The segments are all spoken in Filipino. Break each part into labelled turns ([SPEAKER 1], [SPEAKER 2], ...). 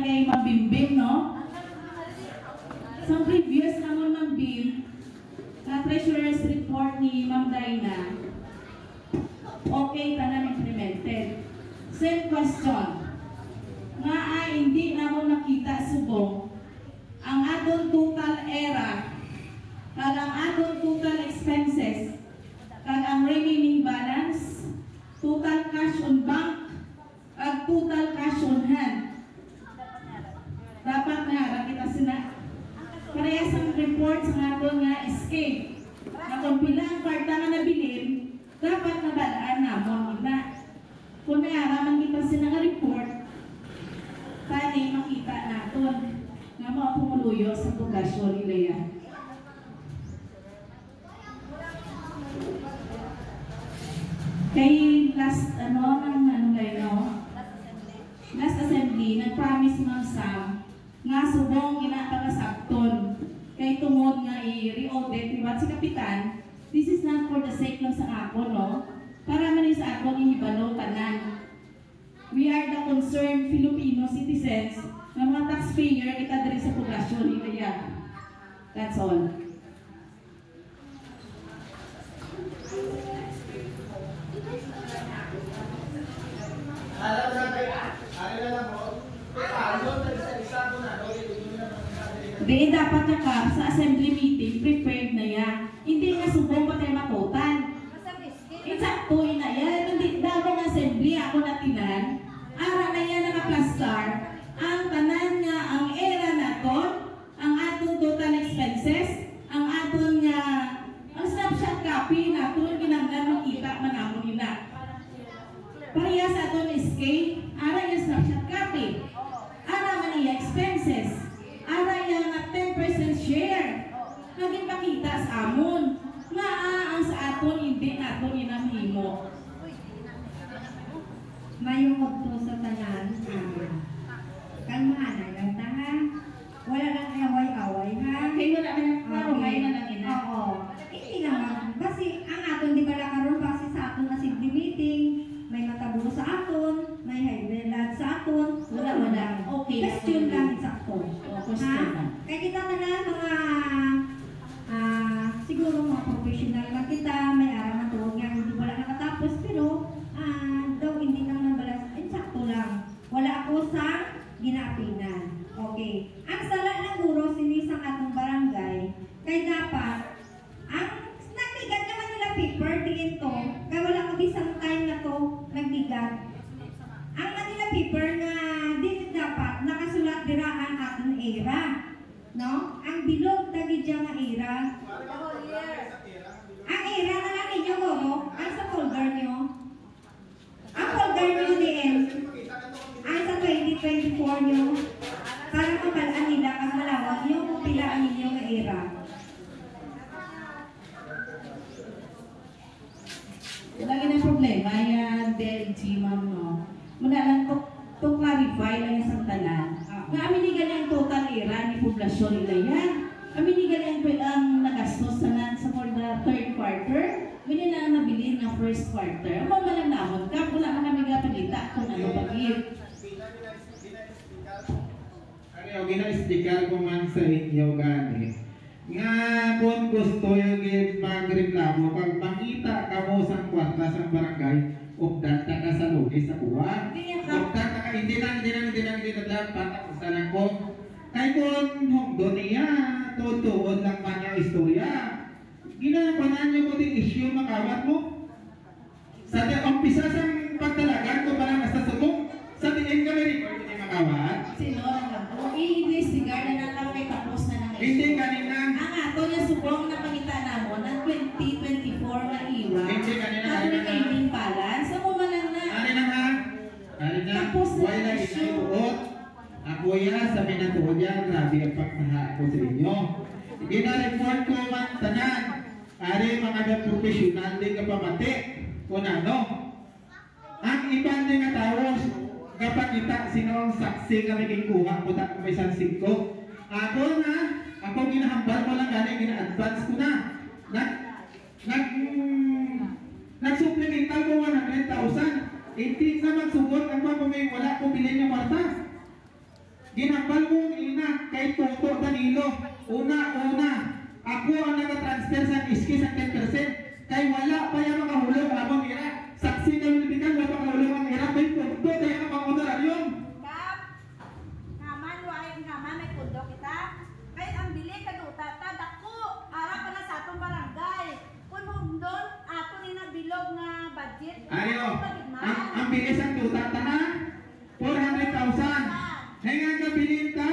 [SPEAKER 1] kay Mabimbing, no? Sa previous naman Mambim, na treasurer's report ni Ma'am Dina, okay, tanan implemented. Same question. Nga hindi na ako nakita subong ang atong total era, kag ang atong total expenses, kag ang remaining balance, total cash on bank, kag total cash on hand. Dapat na kita sina parehas ang report sa aton nga escape. Na kung pila ang kwarta nga nabilin, dapat nabalaan namon na. Kung naaraman kita sila nga report, tani makita naton nga mga pumuluyo sa publikasyon nila yan. Kay last, last assembly, nag-promise ng Sam nga subong ginapakasakton kay tungod nga i-re-audit iwat si Kapitan. This is not for the sake lang sa ako, no? Para man sa ako inibalo tanan. We are the concerned Filipino citizens na mga taxpayer kita diri sa poblasyon nila yan. That's all. Di dapat na ka sa assembly meeting, prepared na yan. Hindi nga subong pa tayo matutan. Insakto na yan. Hindi dapat ng assembly, ako natinan. Ara na yan naka-plastar. Ang tanan nga, ang era na to, ang atong total expenses, ang atong nga, ang snapshot copy na to, ginagdan makita manamon nila. Pareha sa atong escape, ara yung snapshot copy. Ara man niya expenses. Ara yung 10% share. Naging pakita sa amon. Nga ang sa aton, hindi naton inamhimo.
[SPEAKER 2] Mayungod to sa tanan. Kalmahan na lang ta ha. Wala lang away-away ha.
[SPEAKER 1] Okay, wala na narumay na lang ina.
[SPEAKER 2] Oo. Hindi naman. Kasi ang aton di bala karon base sa aton assembly meeting. May matabulo sa aton, may high blood sa aton, wala.
[SPEAKER 1] Okay.
[SPEAKER 2] Question lang sa aton.
[SPEAKER 1] Question lang.
[SPEAKER 2] Kaya kita na mga siguro mga professional lang kita, may araw na tuwag nga hindi wala nakatapos, pero daw hindi lang nabalas, sakto lang. Wala ako sa ginapinan. Okay. Ang sala ng guro, sinisang atong barangay, kaya dapat, ang nagbigat naman nila paper, tingin to, kaya wala ko isang time na to, nagbigat. Ang Manila paper na din dapat, nakasulat dira ang atong era. No? Ang bilog dagi dyan nga era. Ang era na lang ninyo ko, no? Ay sa folder nyo. Ang folder nyo din. Ay sa 2024 nyo. Para mabalaan nila ang malawag nyo kung pilaan ninyo nga era.
[SPEAKER 1] Lagi na problema yan, DLG, ma'am, no? Muna lang to clarify lang yung tanan. Nga aminigan yung total era ni poblasyon nila yan. Aminigan ang nagastos sa for the third quarter. Ganyan na ang nabilin ng first quarter. Ang mga lang naman ka, wala ka kami kapilita kung ano pag-ir.
[SPEAKER 3] Ano, gina-sticker ko man sa inyo gani. Nga kung gusto yung magreklamo, pag makita ka mo sa kwarta sa barangay, updan ka ka sa lugi sa kuha. Updan ka, hindi na dapat sa lang ko. Kaya kung hongdo niya, tutuod lang pa niya istorya. Ginapanan niyo ko din issue makawat mo. Sa umpisa sa pagdalagan ko parang nasa subong, sa tingin kami record ni makawat.
[SPEAKER 1] Sino lang po? I-investigar na lang kay tapos na ng issue.
[SPEAKER 3] Hindi kanina.
[SPEAKER 1] Ang ato niya subong na pangita na mo ng 2024 na iwa.
[SPEAKER 3] Hindi kanina.
[SPEAKER 1] At remaining balance. Ako man lang na.
[SPEAKER 3] Ano na ha? Ano na?
[SPEAKER 1] Tapos na
[SPEAKER 3] Wala
[SPEAKER 1] ang issue.
[SPEAKER 3] isuot. Ako ya sa minatuod yan, grabe ang pagmaha ko sa inyo. Gina-report ko man tanan. Ari mga professional din ka pamati. Kung ano. Ang ibang din nga tao, kapag kita sino ang saksi nga naging kuha ko na kumisan 5. Ako na, ako ginahambal ko lang gani, gina-advance ko na. Nag-supplemental ko 100,000. Hindi na magsugod ang mga kung wala ko bilhin yung kwarta. Manilo. Una, ako ang nag-transfer sa iski sa 10%. Kay wala pa yung makahulog among ira. Saksi na wilbigan, wala pa makahulog ang ira. May punto, tayo ka pang honorarium.
[SPEAKER 4] Kap, ngaman, may pundo kita. Kay ang bili ka duta, tadako, ara pa na sa atong barangay. Kung doon, ato ni nabilog na budget.
[SPEAKER 3] Ayo, ang bilis ang duta ta ha? 400,000. Hengang ka bilinta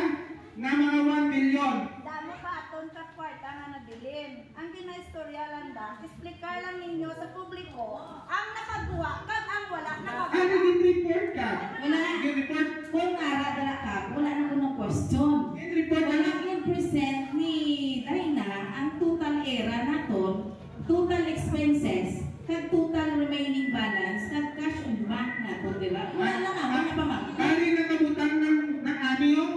[SPEAKER 3] nga mga 1 million.
[SPEAKER 4] Damo pa aton ka kwarta nga nabilin. Ang ginaistorya lang da, explicar lang ninyo sa publiko ang nakagawa kag ang wala nakagawa.
[SPEAKER 3] Ano yung report ka?
[SPEAKER 1] Wala.
[SPEAKER 3] Yung report?
[SPEAKER 1] Kung aradala ka, wala na ko ng question.
[SPEAKER 3] Yung report
[SPEAKER 1] Wala yung present ni Dina ang total era naton, total expenses, kag total remaining balance, kag cash on bank naton, di ba? Wala lang ako na pa ma'am.
[SPEAKER 3] Kali nakabutang ng ano yung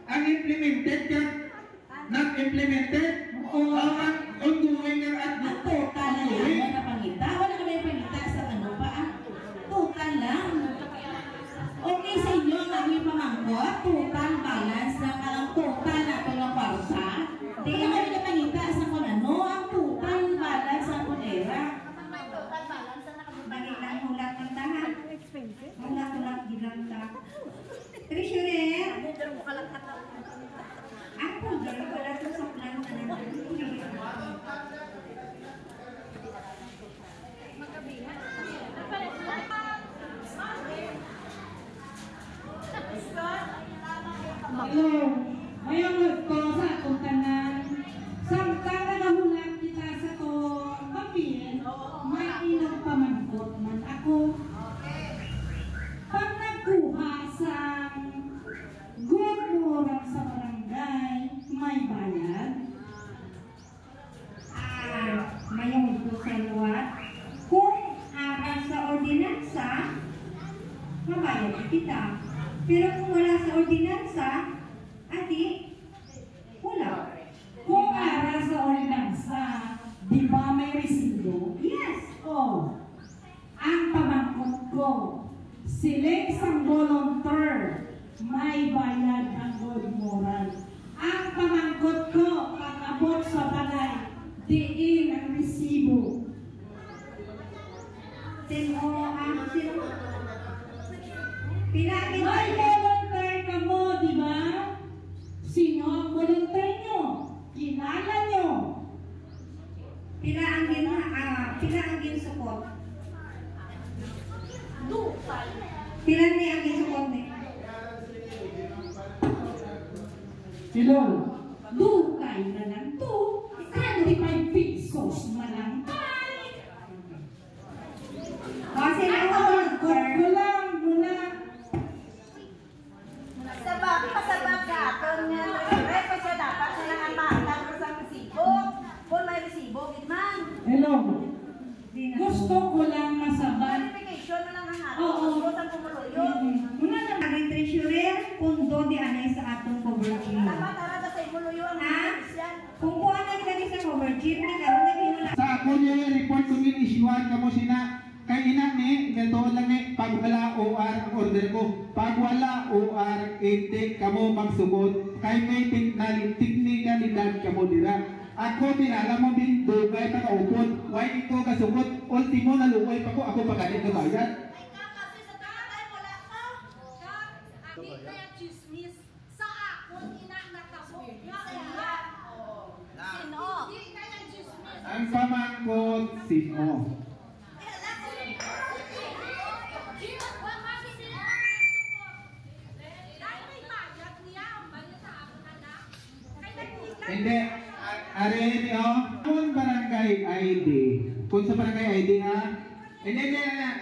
[SPEAKER 3] ang implemented ka? Not implemented? O ang ongoing nga at
[SPEAKER 1] Ang total lang yan, wala pangita. Wala kami pangita sa ano pa. Ang total lang. Okay sa inyo ang aming pamangkot, total balance na ang total na ito ng parsa. Di kami na pangita sa kung ano, ang total balance ng kunera.
[SPEAKER 4] May total balance na nakabutang.
[SPEAKER 2] Balilang hulat ng tahan. Hulat gilang ta. Treasurer, ako dala wala to sa plan na
[SPEAKER 5] Hello, mayong ko sa atong tanan. Samtang nagahulat kita sa to papel, may ilang pamangkot man ako. Pag nagkuha sa good moral sa barangay, may bayad.
[SPEAKER 2] mayong ko sa luwat. Kung aral sa ordinansa, mabayad kita. Pero kung wala sa ordinansa, adi, wala.
[SPEAKER 5] Kung ara sa ordinansa, di ba may resibo?
[SPEAKER 2] Yes.
[SPEAKER 5] Oh, ang pamangkot ko, sila isang volunteer, may bayad ang good moral. Ang pamangkot ko, pag-abot sa balay, diin ang resibo.
[SPEAKER 2] Sino ang sino? Pinakit
[SPEAKER 5] May volunteer ka mo, di ba? Sino ang volunteer nyo? Kilala nyo?
[SPEAKER 2] pila ang ginsukot. Pila ni ang ginsukot ni?
[SPEAKER 5] Silong, dukay na lang to. 35 pesos na lang.
[SPEAKER 2] Kasi na
[SPEAKER 5] Pamangkot ko lang muna.
[SPEAKER 4] Pasabak ka aton nga treasurer pa siya dapat siya lang ang mahatag ko sa resibo. Kung may resibo, gitman.
[SPEAKER 5] Hello. Gusto ko lang masabay.
[SPEAKER 4] Verification na lang ang ato.
[SPEAKER 5] Oo.
[SPEAKER 4] Gusto sa pumuluyon.
[SPEAKER 2] Muna na ang treasurer pundo di anay sa atong coverage.
[SPEAKER 4] Dapat arada sa imuluyon.
[SPEAKER 2] Ha? Kung kuha na kita sa coverage, ni karon na kinula.
[SPEAKER 3] Sa ako niya yung report kung in-issuean ka mo sina kay ina ni, ganito lang ni, pag wala OR ang order ko. Pag wala OR, hindi ka mo magsugod. Kay may teknikalidad ka mo dira. Ako tinala mo din, dugay pa kaupon. Why ito kasugod? Ultimo na luway pa ko, ako pagalit ka bayad.
[SPEAKER 4] Ay kasi sa tatay wala ka. Adi kaya chismis sa akon ina natabok nga iya. Sino? Hindi kaya chismis.
[SPEAKER 3] Ang pamangkot, sino? Hindi. Are niyo, kung barangay ID, kung sa barangay ID ha, hindi,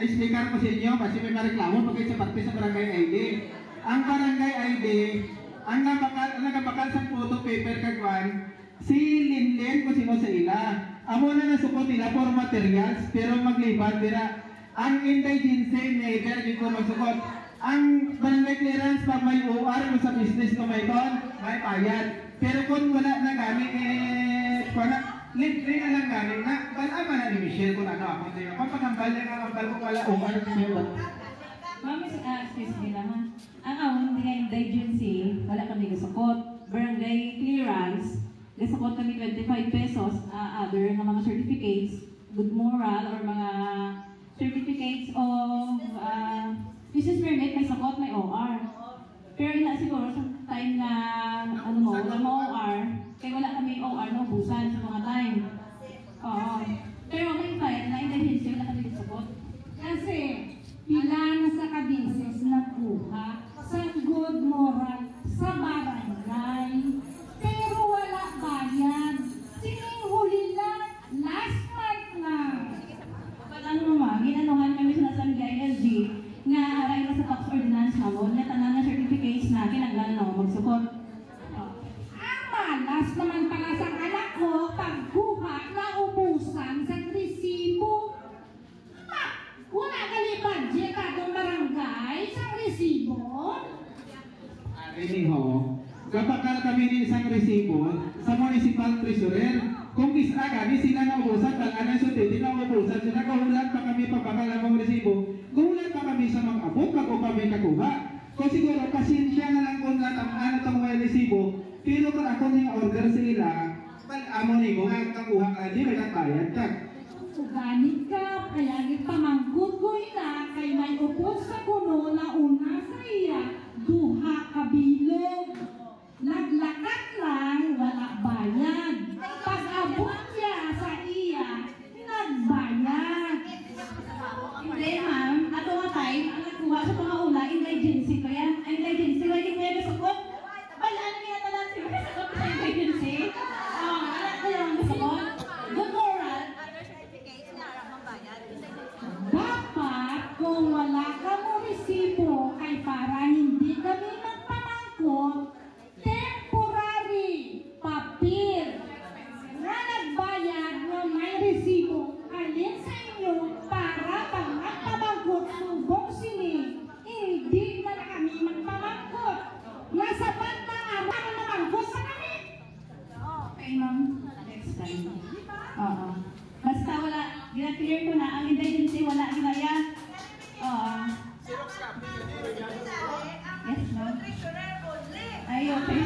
[SPEAKER 3] explicar ko sa inyo kasi may mareklamo pag sa parte sa barangay ID. Ang barangay ID, ang nagabakal sa photo paper kagwan, si Linlen kung sino sa ila. Amo na nasukot nila for materials, pero magliban dira. Ang indigency, neither di ko magsukot. Ang barangay clearance, pag may OR kung sa business ko may ton, may bayad. Pero kung wala na gamit, libre na lang gamit na, wala man na ni Michelle kung ano ako sa'yo. Pagpagambal na ang ambal ko wala OR sa'yo.
[SPEAKER 1] Mami, excuse me lang ha. Ang awon hindi nga indigency, wala kami kasukot. Barangay clearance. nagsakot kami 25 pesos, other nga mga certificates, good moral, or mga certificates of business permit, may sakot, may OR. Pero ina siguro sa time na, ano mo, wala mo OR, kaya wala kami OR na ubusan sa mga time. Oo. Pero may time na intelligence, wala kami sakot.
[SPEAKER 5] Kasi pila sa kabisis na kuha sa good moral sa barangay. Pero wala bayad. Sining huli lang, last month na.
[SPEAKER 1] Ano naman, ginanuhan kami sa nasang ILG nga aray na sa tax ordinance naman, na tanan na certificates na kinanggalan na magsukot.
[SPEAKER 5] Ang malas naman pala sa anak ko, pagkuha na ubusan sa resibo. Wala ka ni budget atong barangay sa resibo.
[SPEAKER 3] Ini ho, kapag kami ni isang resibo sa municipal treasurer, kung isa kami sila na ubusan, talaan sa titi na ubusan, sila kahulat pa kami papakalamang resibo, kahulat pa kami sa mag-abot, bago kami nakuha. Kung siguro, pasensya na lang kung natamaan itong mga resibo, pero kung ako yung order sa ila, pag-amo ni mo, ang kakuha ka, di may nagbayad ka.
[SPEAKER 5] Uganit ka, kaya ipamangkot ko ina, kay may upos sa kuno na una sa iya, duha kabilog. Naglakat lang, wala bayad. Pag-abot niya sa iya, nagbayad.
[SPEAKER 1] Hindi ma'am, ato nga time, ang nagkuha sa mga una, indigency ko yan. Ang indigency ko yung may masukot. Balaan niya tanan siya, may sakot sa indigency. Alam ko yung masukot. Good moral.
[SPEAKER 5] Dapat kung wala ka mo resibo, ay para hindi kami magpamangkot, temporary papel na nagbayad na may resibo, alin sa inyo para pag magpamangkot subong sini, hindi man kami magpamangkot. Nasa banda nga, wala namangkot sa kami.
[SPEAKER 1] Okay ma'am, next time. Oo. Basta wala, gina-clear ko na, ang indigency wala ginaya. Oo. Yes ma'am. Ay, okay.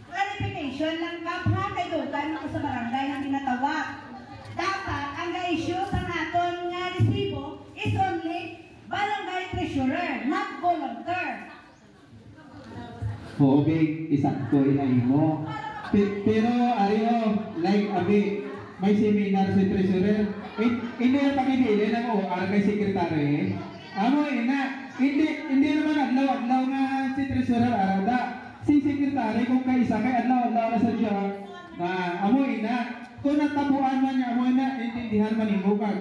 [SPEAKER 2] Clarification lang ka, ha, kay Dugan ako sa barangay na tinatawag. Dapat, ang ga-issue sa naton nga resibo is only barangay treasurer, not volunteer.
[SPEAKER 3] Oo, big, isakto inay mo. Pero, ariyo, like, abi, may seminar si treasurer. Hindi na pakibili ng OR kay sekretary. Amo, hindi naman adlaw-adlaw nga si treasurer arada. Si sekretary kung kaisa kay adlaw-adlaw na sa diyan na amo kung natabuan man niya amo intindihan man nimo kag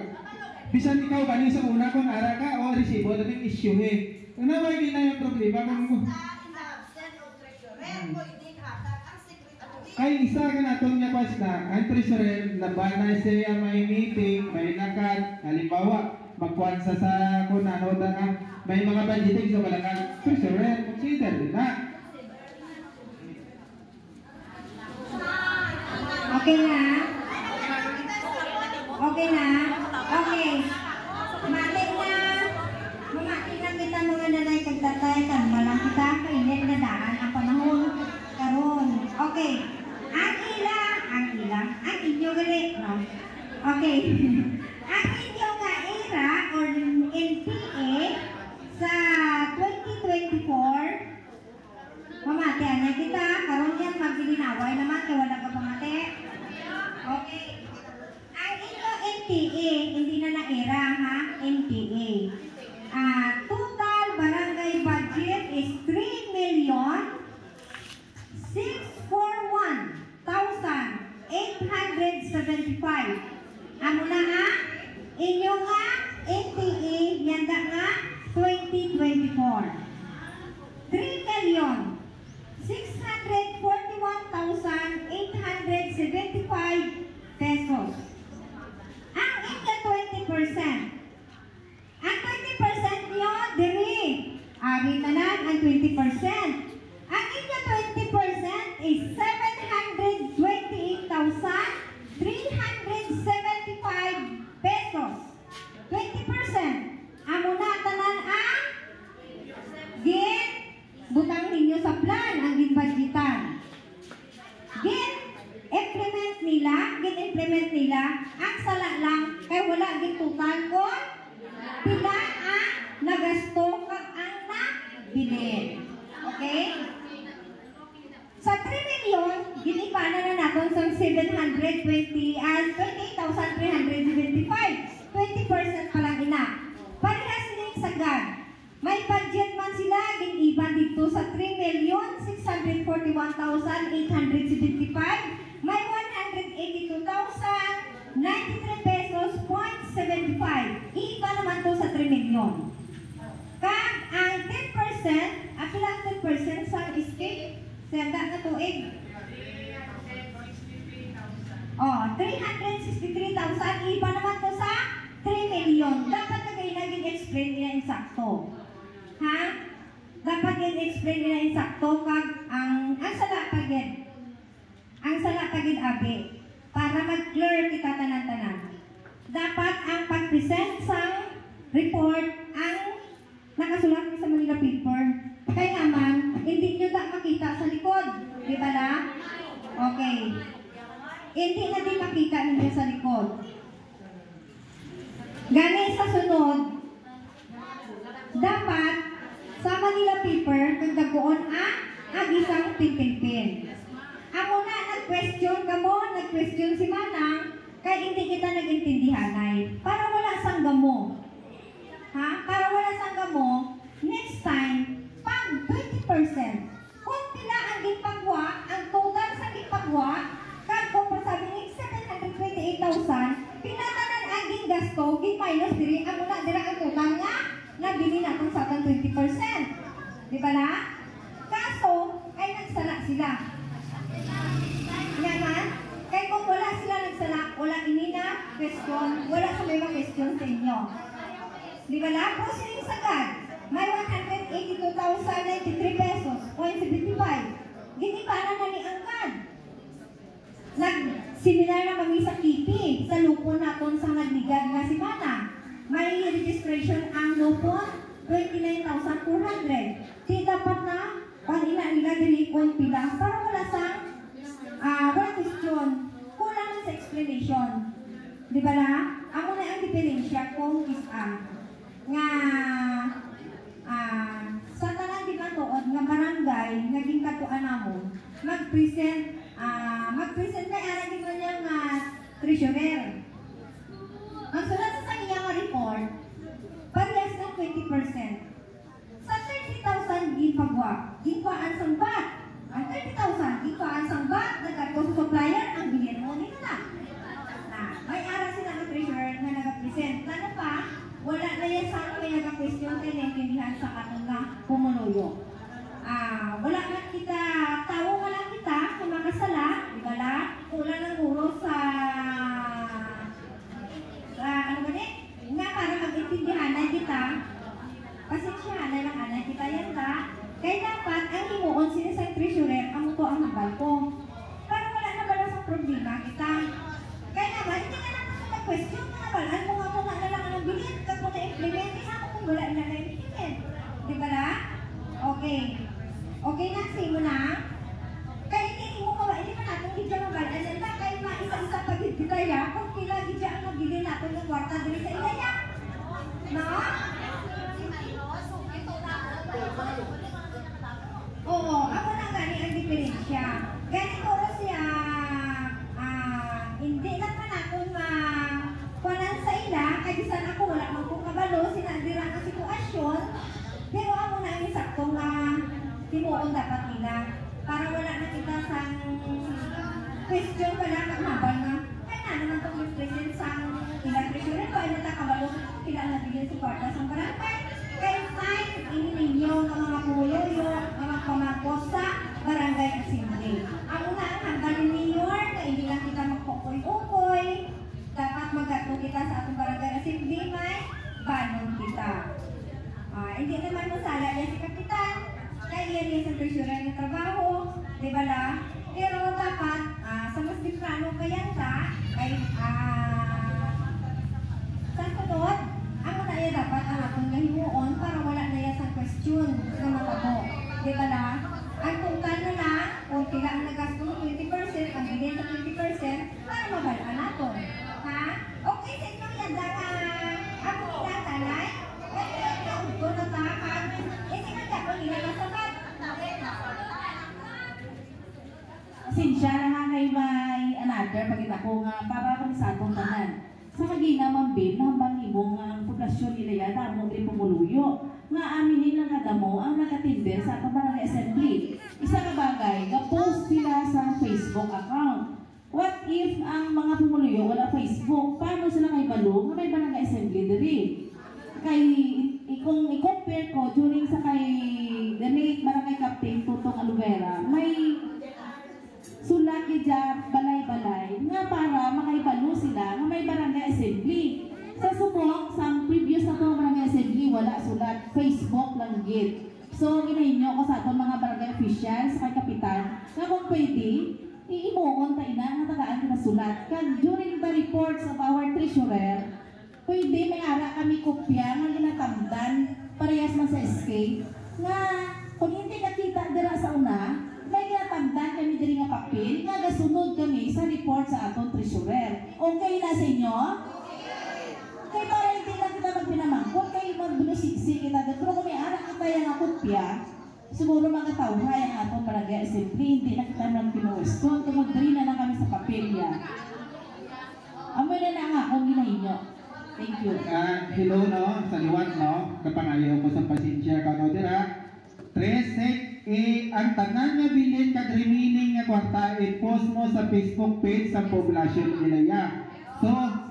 [SPEAKER 3] bisan ikaw kani sa una kung ara ka o resibo dapat issue ano ba yung problema kung kay isa ka natong niya pas na ang treasurer laban na siya may meeting may lakad halimbawa magkwansa sa kung ano may mga budgeting sa balakang treasurer consider din na.
[SPEAKER 2] Okay na? Okay na? Okay. Mamatik na kita mga nanay kagtatay kan malang kita kainit na daan ang panahon karon. Okay. Ang inyo gali, no? Okay. Ang inyo nga era or NPA sa 2024 mamati na kita karon yan magdilinaway naman kay wala ka pamati. Okay. Ang inyo NPA hindi na na-era ha, NPA. Total barangay budget is 3,641,875. Amo na nga inyo nga NPA yanda nga 2024. 3,641,875 pesos. Ang inyo 20%. Ang 20% nyo, diri. Ari tanan ang 20%. Ang inyo 20% is 728,375 pesos. 20%. Amo na tanan ang butang ninyo sa plan. bilin. Okay? Sa 3 million, ginipana na natin sa 28,375. 20% pa lang ina. Parehas silang sagad. May budget man sila, giniban dito sa 3,641,875. May 182,093 pesos, 0.75. Iba naman to sa 3 million. Kag ang 10%, at lang 10% sa escape, senda na tuig. 363,000. Iba naman to sa 3 million. Dapat na kayo naging explain nila insakto. Ha? Dapat yung explain nila insakto kag ang sala pagid. Ang sala pagid abi. Para mag-clear kita tanan-tanan. Dapat ang pag-present sa report ang nakasulat sa Manila paper. Kaya naman, hindi nyo na makita sa likod. Di ba na? Okay. Hindi na din makita ninyo sa likod. Gani sa sunod, dapat sa Manila paper, nagdagoon ang isang pin-pin-pin. Ang una, nag-question ka mo, nag-question si Manang, kaya hindi kita nag-intindihan ay. Para wala sang gamo. Ha? Para wala sang gamo, next time, pag 20%, kung pila ang gipagwa, ang total sa gipagwa, kag kung sabi ni 728,000, pinatanan ang gasto, gip-minus diri, ang una dira ang total nga, nabili natin sa atin 20%. Di ba na? Kaso, ay nagsala sila. Naman, kaya kung wala sila nagsala, wala inina, question, wala sa may mga question sa inyo. Di ba na? Proceeding sagad. May 182,093 pesos, 0.75. Ginipanan na ni Angkad. Nag-seminar na kami sa Kipi, sa lupon natin sa nagligad nga si Mana. May registration ang lupon, 29,400. Di dapat na, panila-nila dilikon pilang para wala sa wala question, kulang na sa explanation. Di ba na? Amo na ang diferensya kung nga sa tanan di ba tuod nga barangay naging katuan namo mag-present kay ara di man yang treasurer. Ang sulat sa iyang report parehas ng 20%. Sa 30,000 ginpaan sang bat. Ang 30,000 ginpaan sang bat nagkadto sa supplier ang bilhin mo nila na. May ara sila ng treasurer na nag-present. Ano pa? Wala na yan sa may nag-question sa naintindihan sa atong na pumunuyo. Wala na kita, tawo nga lang kita, kung makasala, di ba la? Wala nang guro sa ano ba ni? Nga para mag-intindihan na kita, pasensyahan na lang anay kita yan ta. Kaya dapat, ang himuon sila sa treasurer, ang to ang mabalko. Para wala na ba sa problema kita. Kaya naman, hindi ka naman sa mag-question na nabalaan mo nga mo nga na lang ang bilhin. Kung na-implement, isa kung wala na na-implement. Di ba la? Okay. Okay na, simo na. Kaya hindi mo kawa, hindi pa natin hindi dyan mabalaan yan. Kaya maisa-isa pag-hit kita ya, kung pila hindi ang mabili natin ng kwarta dali sa ilaya. No? Oo, ako na gani ang diferensya. Gani ko siya, hindi lang pa natin kuanan sa ila, kaya bisan ako wala man kong kabalo, sinandira ang sitwasyon, pero ako na ang isaktong timuon dapat nila. Para wala na kita sa question pala kagmabal na, kaya na naman itong present sa ilang treasurer, kaya na kabalo, kailangan nabigyan sa kwarta sa barangay. Kaya time, ini ninyo ng mga pumuloyo, mga pamangkos sa barangay assembly. Ang una ang hangganin ninyo na hindi lang kita magpukoy-ukoy, dapat magato kita sa atong barangay assembly, may banon kita. Hindi naman masala yan si Kapitan, kaya yan sa treasurer ng trabaho, di ba la? Pero dapat, sa mas diplano pa yan ta, ay sa sunod, ang una yan dapat ang atong nahimuon para wala na yan sa question na matabo. Di ba la? Ang total na na, kung pila ang nagasto ng 20%, ang bilhin sa 20%, para mabalaan nato. Ha? Okay, sa inyo yan, ako nila tanay, kaya ko na takag, hindi na ako nila
[SPEAKER 1] Sinsya na nga kay may another pagkita ko nga para kung sa atong tanan. Sa kagina mambib na hambang imo nga ang populasyon nila yan damo rin pumuluyo. Nga aminin lang nga damo ang nakatimber sa atong barangay assembly. Isa ka bagay, ga-post sila sa Facebook account. What if ang mga pumuluyo wala Facebook? Paano sila kay balo nga may barangay assembly diri? Kay kung i-compare ko during sa kay Dani Barangay Captain Tutong Aluvera, may sulat dyan, balay-balay, nga para makaibalo sila nga may barangay assembly. Sa subok, sa previous na itong barangay assembly, wala sulat, Facebook lang git. So, ginahinyo ko sa itong mga barangay officials, sa kay kapitan, nga kung pwede, iimuon tayo na, nga tagaan kita sulat. Kan during the reports of our treasurer, pwede may ara kami kopya nga ginatamdan, parehas man sa SK, nga kung hindi nakita dira sa una, may ginatamdan kami diri nga papel, nga gasunod kami sa report sa atong treasurer. Okay na sa inyo? Kaya para hindi lang kita magpinamangkot, kaya magbunusiksi kita. Pero kung may anak kita yung kopya, siguro mga tawha yung atong barangay assembly, hindi na kita magpinuweston. Tumugdari na lang kami sa papelya. Amoy na nga kung ginahinyo. Thank you.
[SPEAKER 3] Hello no, sa liwat no, kapangayaw ko sa pasensya ka no dira. Tresek, ang tanan nga bilin kag remaining nga kwarta i-post mo sa Facebook page sa Poblasyon Ilaya. So,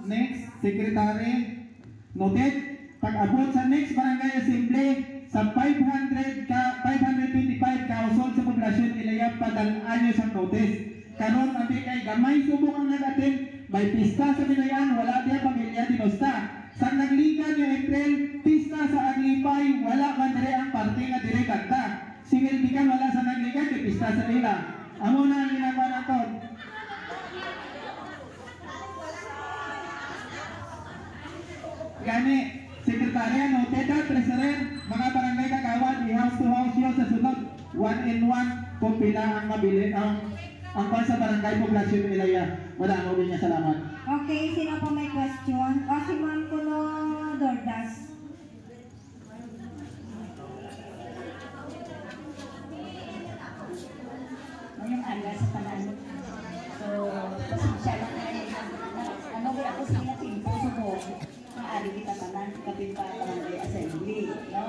[SPEAKER 3] next, Secretary, noted, pag-abot sa next Barangay Assembly, sa 525 kausol sa Poblasyon Ilaya, padalaan nyo sa notice. Karon ang kay gamay subong ang nag-attend, may pista sa Binayan, wala diya pamilya dinusta. Sa nagligan yung April, pista sa Aglipay, wala man dire ang parte nga dire kanta. Singil bikan wala sa nagligan, may pista sa ila. Amo na ang ginagawa naton. Gani, Sekretarya, noted na, Treasurer, mga barangay kagawad, i-house to house yun sa sunod, 1-in-1 kung pila ang mabili, ang kwan sa barangay Poblasyon Ilaya. Wala mo din niya, salamat.
[SPEAKER 2] Okay, sino pa may question? O si Ma'am Kuno Dordas.
[SPEAKER 1] Ngayong ala sa tanan. So, pasensya lang na ano ba ako sa mga timpo sa mo. Maaari kita tanan, kapit pa barangay assembly, no?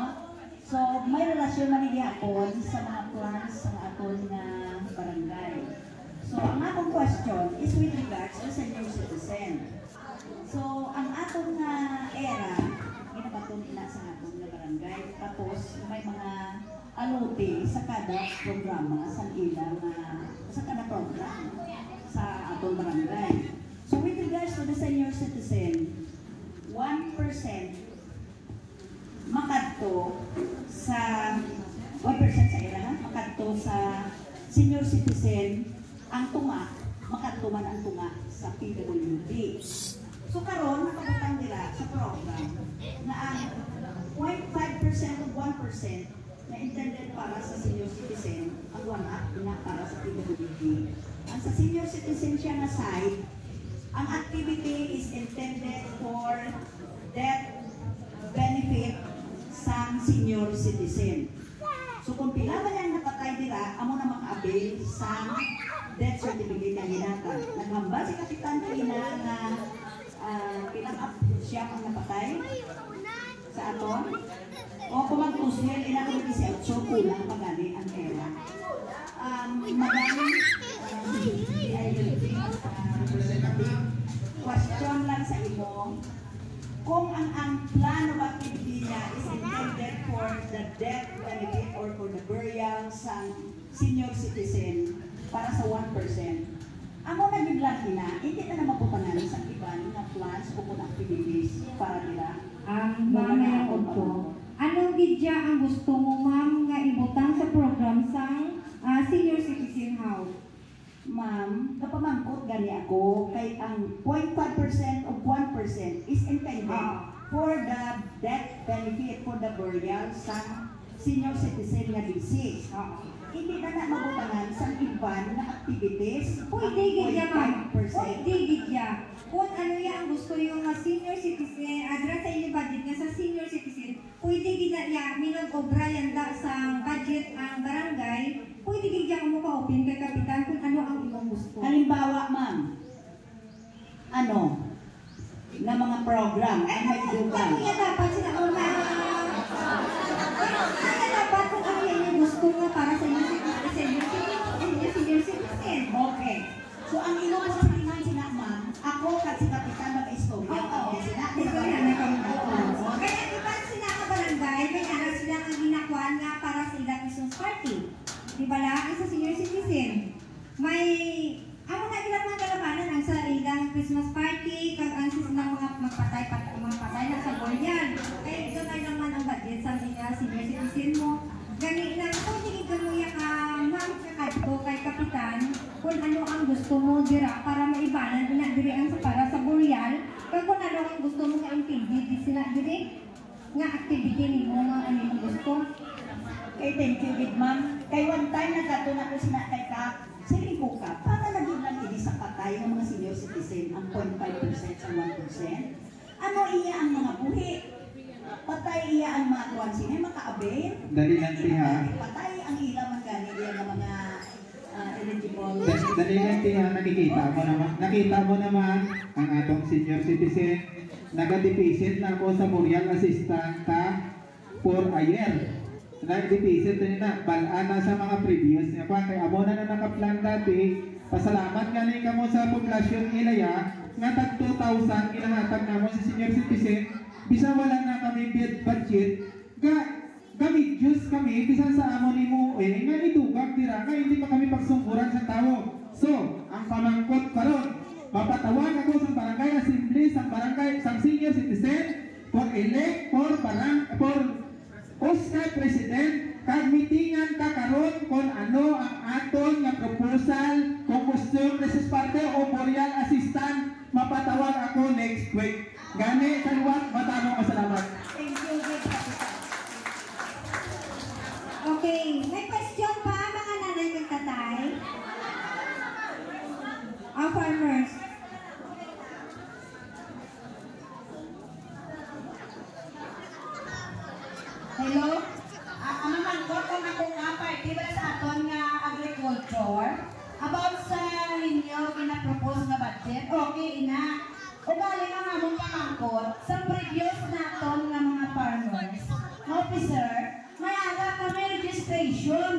[SPEAKER 1] So, may relasyon man hapon sa mga plans sa aton nga barangay. So, ang atong question is with regards to senior citizen. So, ang atong era, ginabaton ina sa atong nga barangay. Tapos, may mga aluti sa kada programa sa ilang sa kada program sa atong barangay. So, with regards to the senior citizen, 1% makadto sa 1% sa era, makadto sa senior citizen ang tunga, makadtuman ang tunga sa PWD. So karon nakabutang nila sa program na ang 0.5% of 1% na intended para sa senior citizen, ang 1 na para sa PWD. Ang sa senior citizen siya na side, ang activity is intended for death benefit sa senior citizen. So kung pila ba yan napatay nila, amo na maka-avail sa death certificate na hinatan. Naghamba si Kapitan Trina na pinang-up siya ang napatay sa aton. O kung mag-tusnil, inakong 18, kulang magani ang era. Maraming question lang sa imo. Kung ang plan of activity niya is intended for the death benefit or for the burial sa senior citizen para sa 1%, amo na biglang ina, hindi na mapupanan sa iban na plans o kung activities para nila.
[SPEAKER 2] Ang mga ko. Anong gidya ang gusto mo, ma'am, nga ibutang sa program sa senior citizen house?
[SPEAKER 1] Ma'am, napamangkot gani ako kay ang 0.5% of 1% is intended for the death benefit for the burial sa senior citizen nga disease. Hindi na mabutangan sa iban na activities.
[SPEAKER 2] Pwede gidya, ma'am.
[SPEAKER 1] 0.5%.
[SPEAKER 2] Pwede gidya. Kung ano yan ang gusto yung senior citizen, address sa inyo budget nga sa senior citizen, pwede ginaya, minag-obra yan da sa budget ang barangay, pwede gigya mo ka-open kay Kapitan kung ano ang imong gusto.
[SPEAKER 6] Halimbawa, ma'am, ano, na mga program ang may dugan.
[SPEAKER 2] Ano yan dapat sila una? Ano dapat kung ano yan yung gusto nga para sa inyo senior citizen?
[SPEAKER 6] Okay. So, ang ilong ko sa tingnan sila, ma'am, ako at si Kapitan mag-istorya.
[SPEAKER 2] Oo.
[SPEAKER 6] Sila,
[SPEAKER 2] Ito yan na kami. Kaya diba sila ka barangay, may aral sila ang ginakuan nga para sa ilang Christmas party. Diba lang? Isa senior citizen. May, ako na ilang mga kalabanan ang sa ilang Christmas party, kag ang silang mga magpatay na sa Boreal. Kaya ito na lang man ang budget sa mga senior citizen mo. Gani lang kung hindi ka mo ka ma'am kakadto kay Kapitan kung ano ang gusto mo dira para maibanan diri ang para sa Boreal kag kung ano ang gusto mo nga activity sila diri nga activity nimo nga ano ang gusto.
[SPEAKER 6] kay thank you, good ma'am. Kay one time nagkatun ako sina kay Kap, sige ko ka, para naging lang hindi sa patay ng mga senior citizen ang 0.5% sa 1%. Ano iya ang mga buhi? Patay iya ang mga tuwan sila, makaabin.
[SPEAKER 3] Dali lang siya.
[SPEAKER 6] Patay ang ilang magani iya ng mga eligible.
[SPEAKER 3] Dali lang siya, nakita mo naman ang atong senior citizen. Nag-deficit na ako sa Boreal Assistant for a year. Nag-deficit din na, balaan na sa mga previous niya pa. Kaya amo na nakaplan dati. Pasalamat nga ni kamo sa populasyon Ilaya nga tag 2,000 inahatag na mo sa senior citizen. Bisa wala na kami budget. Gamit kami, bisan sa amo ni mo nga itugag dira nga hindi pa kami pagsungkuran sa tao. So, ang pamangkot karon, mapatawag ako sa barangay assembly, sa barangay, sa senior citizen, for elect, for Oscar President, kag meetingan ka karon kung ano ang aton nga proposal, kung gusto Christmas party o Boreal Assistant, mapatawag ako next week. Gani, salwat, matanong ko salamat.
[SPEAKER 2] Thank you, good Kapitan. Okay, may question pa mga nanay ng tatay? Farmers.
[SPEAKER 6] Hello? Ang mangkot ko na kung nga party ba sa aton nga agriculture about sa ninyo pinapropose nga budget. Okay, ina. Ugali nga nga mong pamangkot sa previous naton nga mga farmers. Officer, may aga kami registration.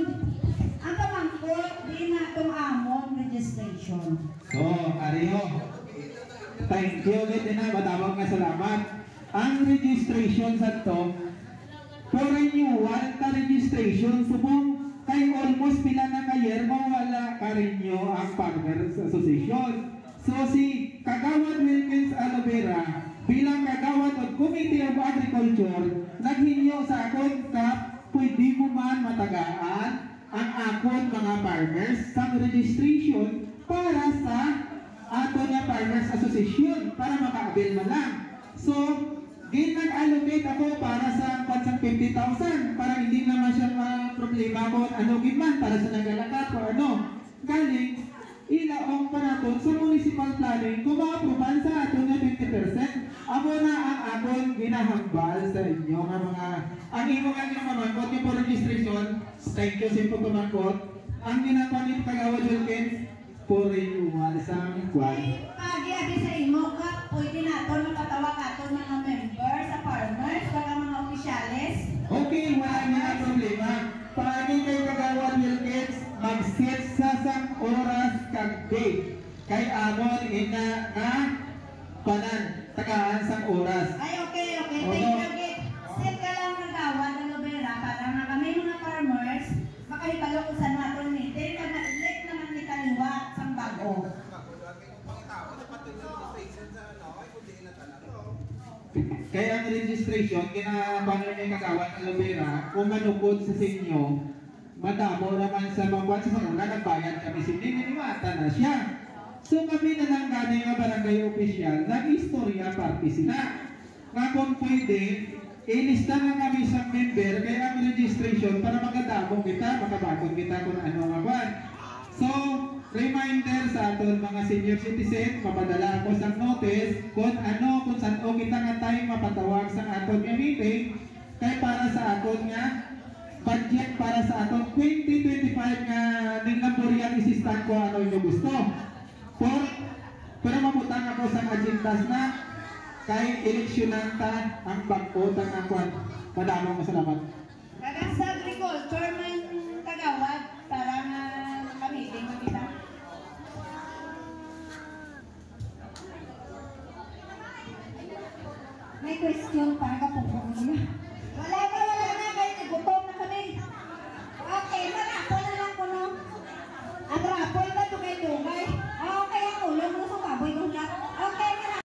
[SPEAKER 6] Ang pamangkot, di natong amon registration.
[SPEAKER 3] So, Ario, thank you ulit na, matawag nga salamat. Ang registration sa to, for renewal ka registration, subong kay almost pila na kayer, mawala ka renew ang Farmers Association. So si Kagawad Wilkins Alovera, bilang Kagawad of Committee of Agriculture, naghinyo sa akon kap, pwede mo man matagaan ang akon mga farmers sa registration para sa aton nga Farmers Association para maka-avail man lang. So, nag-allocate ako para sa 50,000 para hindi naman siya problema kung ano giman para sa nagalakat o ano. Galing, ilaong pa natin sa municipal planning kung ma-approval sa aton nga 20%. Ako na ang aton ginahambal sa inyo nga mga ang imo nga ginamangkot yung for registration. Thank you sa pagmangkot. Ang ginapanit Kagawad Wilkins for renewal sa kwan.
[SPEAKER 6] Pag-iabi sa imo ka, pwede naton makatawag aton mga member sa farmers, mga opisyales.
[SPEAKER 3] Okay, wala na problema. Paano kay Kagawad Wilkins mag-set sa sang oras kag date kay amon ina nga panan tagaan sang oras.
[SPEAKER 6] Ay, okay. Thank you, Git. Set ka lang Kagawad Alovera para na kami mga farmers makahibalo kung saan naton meeting kag na-elect naman ni kaliwat sang bago.
[SPEAKER 3] Kaya ang registration, kinabangan niya Kagawad Alovera, kung manukod sa sinyo, madamo naman sa mga sa una, nagbayad kami sininiwata na siya. So kami na lang gano'y nga barangay official, nag-istorya party sila. Nga kung pwede, ilista na kami sa member, kaya ang registration para makadabong kita, makabakon kita kung ano nga ba. So, reminder sa aton mga senior citizen, mapadala ako sa notice kung ano, kung saan o kita nga tayo mapatawag sa aton nga meeting. kay para sa aton nga budget para sa aton 2025 nga ning number assistant ko ano inyo gusto. Pero mabutang ako sa agendas na kay eleksyonan ta ang bangko ang akwan. Padamong masalamat.
[SPEAKER 6] Kada sa agriculture man tagawad para nga makamiting kita.
[SPEAKER 2] May question para ka po niya.
[SPEAKER 6] Wala